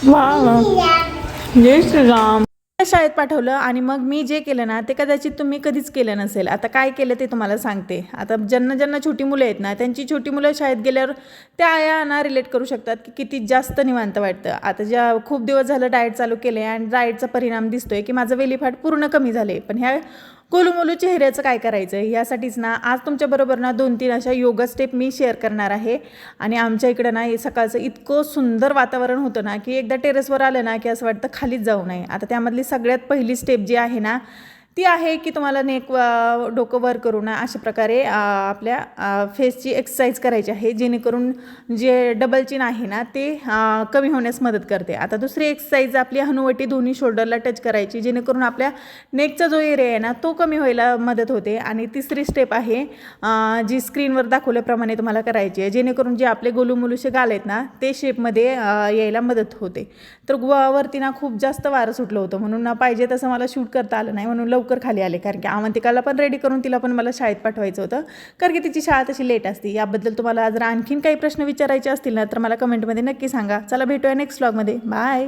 वा, जय श्रीराम. शाळेत पाठवलं आणि मग मी जे केलं ना ते कदाचित तुम्ही कधीच केलं नसेल. आता काय केलं ते तुम्हाला सांगते. आता ज्यांना ज्यांना छोटी मुलं आहेत ना त्यांची छोटी मुलं शाळेत गेल्यावर त्या आया ना रिलेट करू शकतात की किती जास्त निवांत वाटतं. आता ज्या खूप दिवस झालं डाएट चालू केले आणि डाएटचा परिणाम दिसतोय की माझं वेलीफाट पूर्ण कमी झाले. पण ह्या गोलूमोलू चेहऱ्याचं काय करायचं यासाठीच ना आज तुमच्याबरोबर ना 2-3 अशा योगा स्टेप मी शेअर करणार आहे. आणि आमच्या इकडं ना सकाळचं इतकं सुंदर वातावरण होतं ना की एकदा टेरेसवर आलं ना की असं वाटतं खालीच जाऊ नये. आता त्यामधली सगळ्यात पहिली स्टेप जी आहे ना ती आहे की तुम्हाला नेक डोकं वर करून ना अशा प्रकारे आपल्या फेसची एक्सरसाइज करायची आहे जेणेकरून जे डबल चिन आहे ना ते कमी होण्यास मदत करते. आता दुसरी एक्सरसाइज आपली हनुवटी दोन्ही शोल्डरला टच करायची जेणेकरून आपल्या नेकचा जो एरिया आहे ना तो कमी व्हायला मदत होते. आणि तिसरी स्टेप आहे जी स्क्रीनवर दाखवल्याप्रमाणे तुम्हाला करायची आहे जेणेकरून जे आपले गोलूमोलूचे गाल आहेत ना ते शेपमध्ये यायला मदत होते. तर वरती ना खूप जास्त वारं सुटलं होतं म्हणून ना पाहिजे तसं मला शूट करता आलं नाही म्हणून लवकर खाली आले. कारण की अवंतिकाला पण रेडी करून तिला पण मला शाळेत पाठवायचं होतं कारण की तिची शाळा तशी लेट असते. याबद्दल तुम्हाला जर आणखीन काही प्रश्न विचारायचे असतील ना तर मला कमेंटमध्ये नक्की सांगा. चला भेटूया नेक्स्ट व्लॉगमध्ये. बाय.